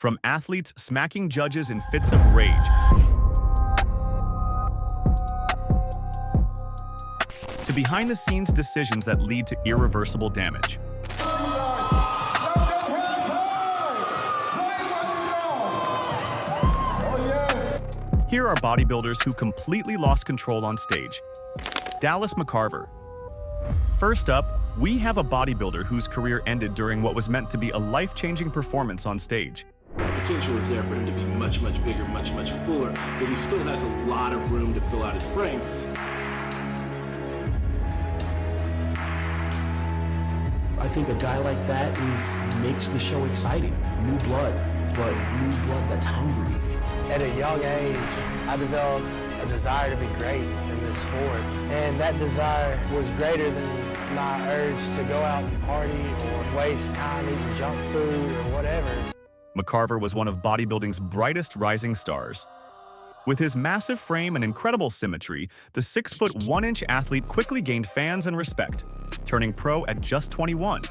From athletes smacking judges in fits of rage, to behind-the-scenes decisions that lead to irreversible damage. Here are bodybuilders who completely lost control on stage. Dallas McCarver. First up, we have a bodybuilder whose career ended during what was meant to be a life-changing performance on stage. The potential is there for him to be much, much bigger, much, much fuller, but he still has a lot of room to fill out his frame. I think a guy like that makes the show exciting. New blood, but new blood that's hungry. At a young age, I developed a desire to be great in this sport. And that desire was greater than my urge to go out and party or waste time eating junk food or whatever. McCarver was one of bodybuilding's brightest rising stars. With his massive frame and incredible symmetry, the 6'1" athlete quickly gained fans and respect, turning pro at just 21.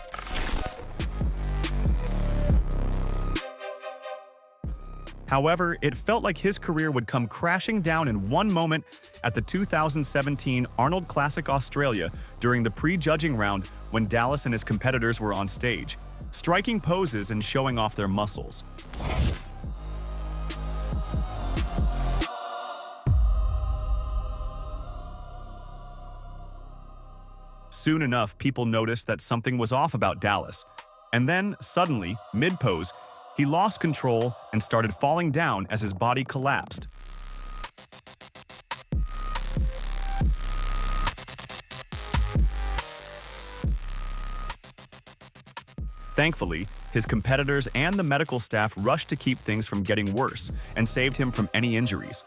However, it felt like his career would come crashing down in one moment at the 2017 Arnold Classic Australia during the pre-judging round when Dallas and his competitors were on stage, striking poses and showing off their muscles. Soon enough, people noticed that something was off about Dallas, and then, suddenly, mid-pose, he lost control and started falling down as his body collapsed. Thankfully, his competitors and the medical staff rushed to keep things from getting worse and saved him from any injuries.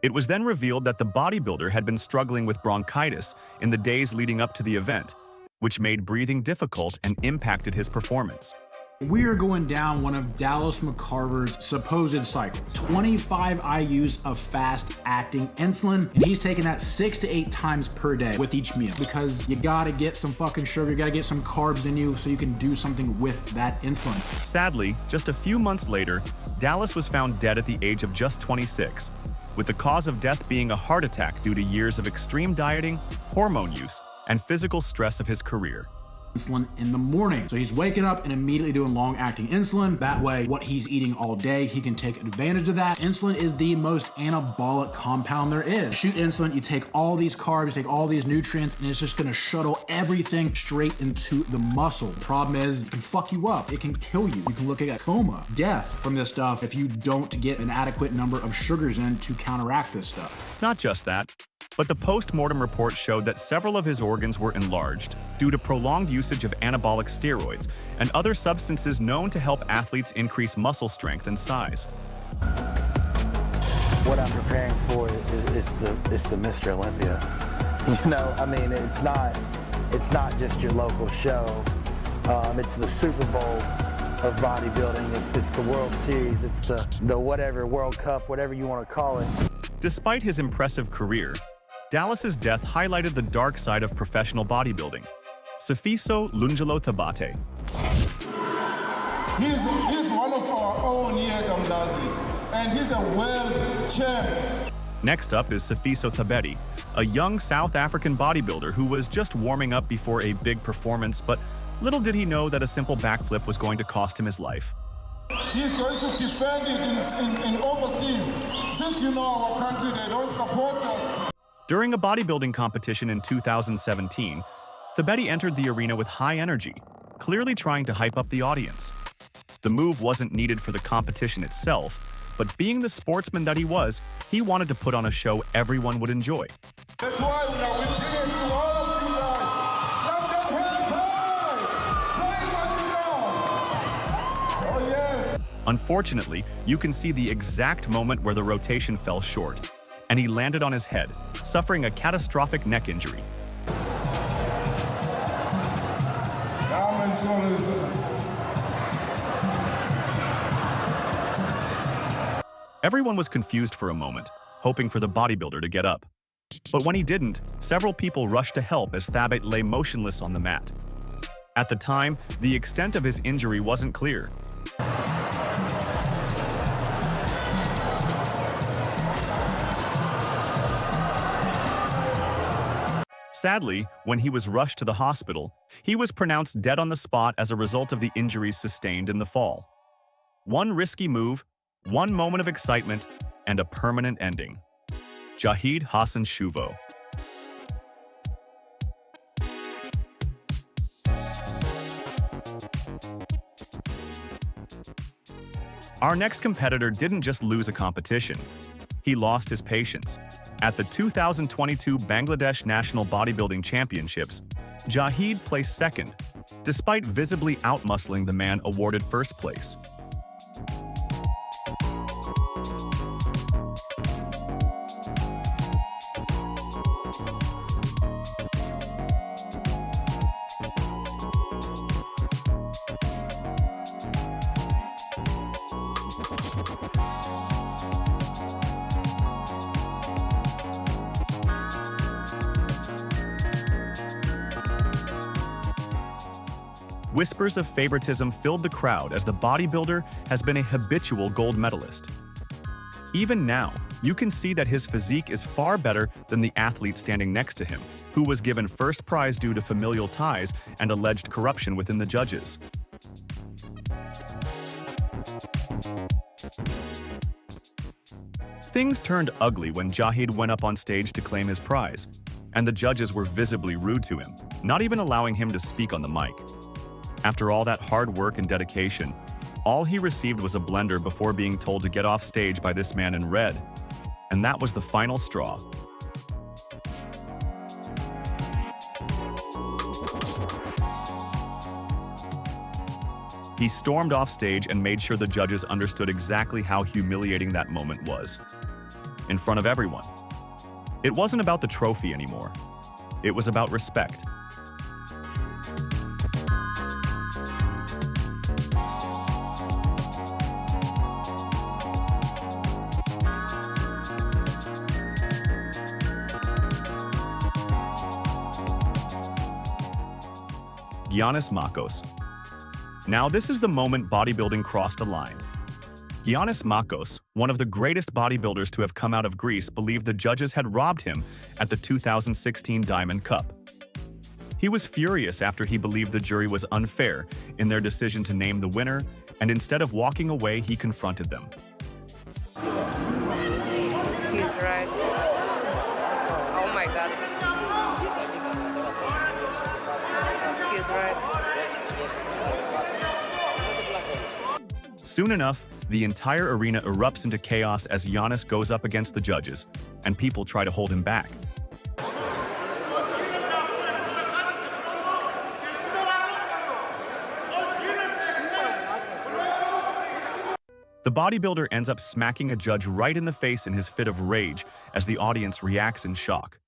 It was then revealed that the bodybuilder had been struggling with bronchitis in the days leading up to the event, which made breathing difficult and impacted his performance. We are going down one of Dallas McCarver's supposed cycles. 25 IUs of fast-acting insulin, and he's taking that 6 to 8 times per day with each meal because you gotta get some fucking sugar, you gotta get some carbs in you so you can do something with that insulin. Sadly, just a few months later, Dallas was found dead at the age of just 26, with the cause of death being a heart attack due to years of extreme dieting, hormone use, and physical stress of his career. Insulin in the morning. So he's waking up and immediately doing long-acting insulin. That way, what he's eating all day, he can take advantage of that. Insulin is the most anabolic compound there is. Shoot insulin, you take all these carbs, you take all these nutrients, and it's just gonna shuttle everything straight into the muscle. The problem is, it can fuck you up. It can kill you. You can look at coma, death from this stuff if you don't get an adequate number of sugars in to counteract this stuff. Not just that, but the post-mortem report showed that several of his organs were enlarged due to prolonged usage of anabolic steroids and other substances known to help athletes increase muscle strength and size. What I'm preparing for is the Mr. Olympia. You know, I mean, it's not just your local show. It's the Super Bowl of bodybuilding. It's the World Series. It's the whatever World Cup, whatever you want to call it. Despite his impressive career, Dallas's death highlighted the dark side of professional bodybuilding. Sifiso Lunjalo Tabate. He's one of our own here, Kamdazi, and he's a world champ. Next up is Sifiso Tabeti, a young South African bodybuilder who was just warming up before a big performance, but little did he know that a simple backflip was going to cost him his life. He's going to defend it in overseas. Since you know our country, they don't support us. During a bodybuilding competition in 2017, Tabeti entered the arena with high energy, clearly trying to hype up the audience. The move wasn't needed for the competition itself, but being the sportsman that he was, he wanted to put on a show everyone would enjoy. That's why we are bringing to all of you guys. Clap them hands high. Play what you know. Oh yeah. Unfortunately, you can see the exact moment where the rotation fell short, and he landed on his head, suffering a catastrophic neck injury. Everyone was confused for a moment, hoping for the bodybuilder to get up. But when he didn't, several people rushed to help as Thabit lay motionless on the mat. At the time, the extent of his injury wasn't clear. Sadly, when he was rushed to the hospital, he was pronounced dead on the spot as a result of the injuries sustained in the fall. One risky move, one moment of excitement, and a permanent ending. Jahid Hassan Shuvo. Our next competitor didn't just lose a competition, he lost his patience. At the 2022 Bangladesh National Bodybuilding Championships, Jahid placed second, despite visibly outmuscling the man awarded first place. Whispers of favoritism filled the crowd as the bodybuilder has been a habitual gold medalist. Even now, you can see that his physique is far better than the athlete standing next to him, who was given first prize due to familial ties and alleged corruption within the judges. Things turned ugly when Jahid went up on stage to claim his prize, and the judges were visibly rude to him, not even allowing him to speak on the mic. After all that hard work and dedication, all he received was a blender before being told to get off stage by this man in red. And that was the final straw. He stormed off stage and made sure the judges understood exactly how humiliating that moment was. In front of everyone. It wasn't about the trophy anymore. It was about respect. Giannis Makos. Now this is the moment bodybuilding crossed a line. Giannis Makos, one of the greatest bodybuilders to have come out of Greece, believed the judges had robbed him at the 2016 Diamond Cup. He was furious after he believed the jury was unfair in their decision to name the winner, and instead of walking away, he confronted them. He's right. Oh my God. He's right. Soon enough, the entire arena erupts into chaos as Giannis goes up against the judges, and people try to hold him back. The bodybuilder ends up smacking a judge right in the face in his fit of rage as the audience reacts in shock.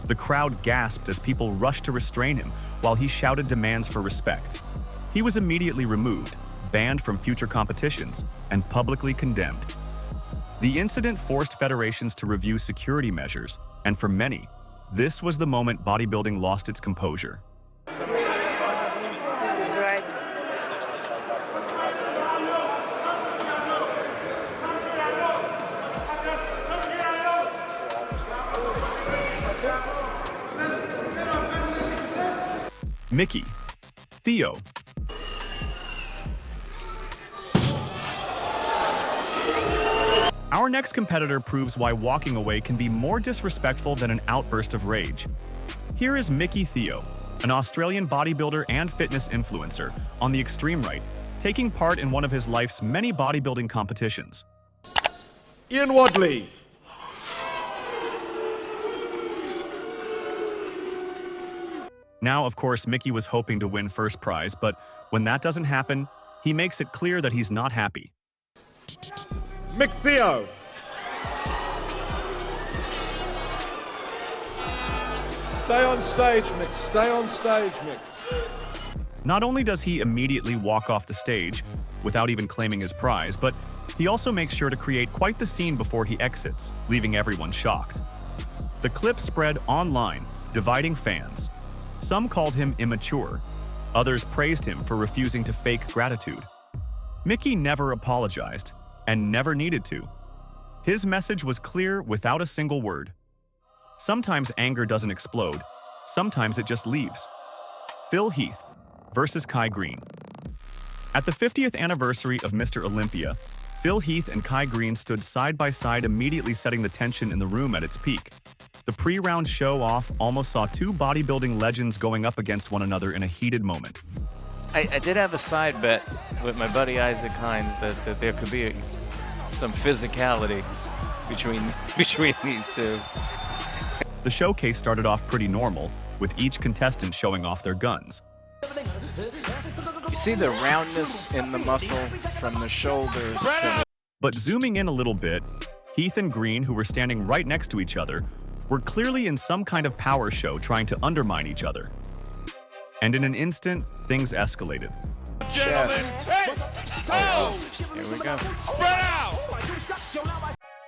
The crowd gasped as people rushed to restrain him while he shouted demands for respect. He was immediately removed, banned from future competitions, and publicly condemned. The incident forced federations to review security measures, and for many, this was the moment bodybuilding lost its composure. He's right. Mickey, Theo. Our next competitor proves why walking away can be more disrespectful than an outburst of rage. Here is Mickey Theo, an Australian bodybuilder and fitness influencer on the extreme right, taking part in one of his life's many bodybuilding competitions. Inwardly. Now, of course, Mickey was hoping to win first prize, but when that doesn't happen, he makes it clear that he's not happy. McTheo. Stay on stage, Mick. Stay on stage, Mick. Not only does he immediately walk off the stage without even claiming his prize, but he also makes sure to create quite the scene before he exits, leaving everyone shocked. The clip spread online, dividing fans. Some called him immature. Others praised him for refusing to fake gratitude. Mickey never apologized, and never needed to. His message was clear without a single word. Sometimes anger doesn't explode, sometimes it just leaves. Phil Heath versus Kai Green. At the 50th anniversary of Mr. Olympia, Phil Heath and Kai Green stood side by side, immediately setting the tension in the room at its peak. The pre-round show-off almost saw two bodybuilding legends going up against one another in a heated moment. I did have a side bet with my buddy Isaac Hines that there could be some physicality between these two. The showcase started off pretty normal, with each contestant showing off their guns. You see the roundness in the muscle from the shoulders to the... But zooming in a little bit, Heath and Green, who were standing right next to each other, were clearly in some kind of power show trying to undermine each other. And in an instant, things escalated. Gentlemen, hey! Oh! Here we go. Spread out!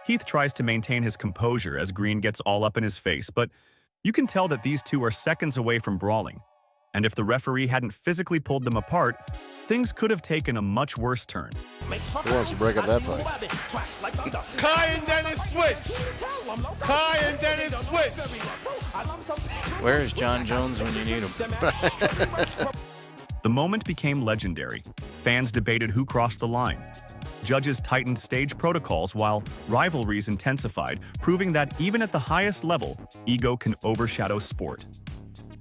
Heath tries to maintain his composure as Green gets all up in his face, but you can tell that these two are seconds away from brawling. And if the referee hadn't physically pulled them apart, things could have taken a much worse turn. Who wants to break up that fight? Kai and Dennis switch! Kai and Dennis switch! Where is John Jones when you need him? The moment became legendary. Fans debated who crossed the line. Judges tightened stage protocols while rivalries intensified, proving that even at the highest level, ego can overshadow sport.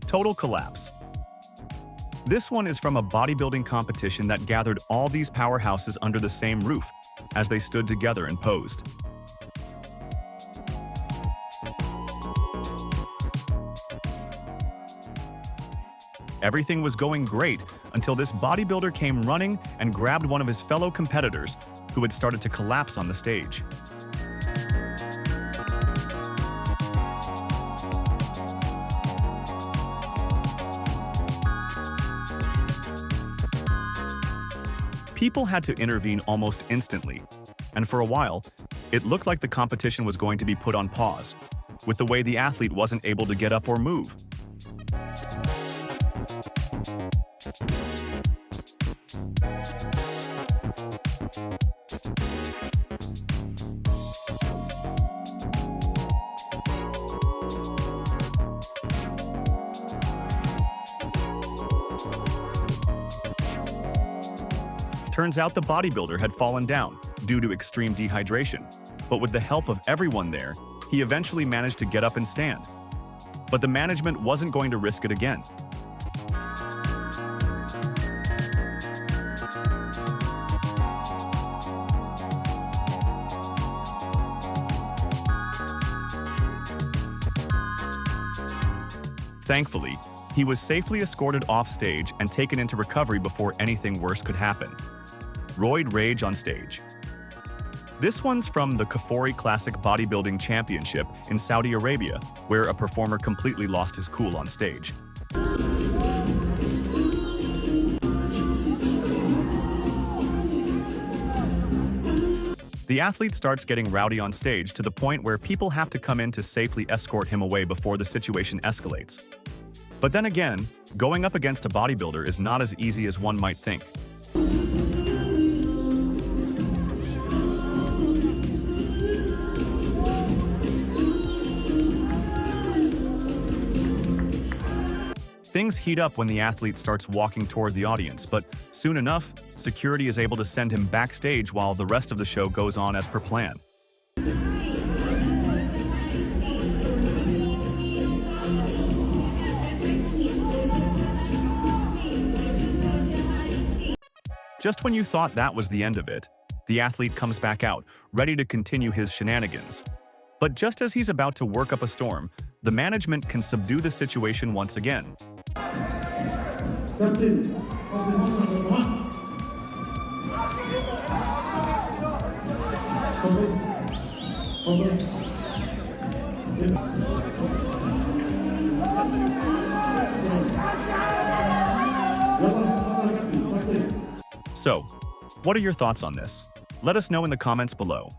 Total collapse. This one is from a bodybuilding competition that gathered all these powerhouses under the same roof as they stood together and posed. Everything was going great until this bodybuilder came running and grabbed one of his fellow competitors who had started to collapse on the stage. People had to intervene almost instantly, and for a while, it looked like the competition was going to be put on pause, with the way the athlete wasn't able to get up or move. Turns out the bodybuilder had fallen down due to extreme dehydration, but with the help of everyone there, he eventually managed to get up and stand. But the management wasn't going to risk it again. Thankfully, he was safely escorted off stage and taken into recovery before anything worse could happen. Roid rage on stage. This one's from the Kafori Classic Bodybuilding Championship in Saudi Arabia, where a performer completely lost his cool on stage. The athlete starts getting rowdy on stage to the point where people have to come in to safely escort him away before the situation escalates. But then again, going up against a bodybuilder is not as easy as one might think. Things heat up when the athlete starts walking toward the audience, but soon enough, security is able to send him backstage while the rest of the show goes on as per plan. Just when you thought that was the end of it, the athlete comes back out, ready to continue his shenanigans. But just as he's about to work up a storm, the management can subdue the situation once again. So, what are your thoughts on this? Let us know in the comments below.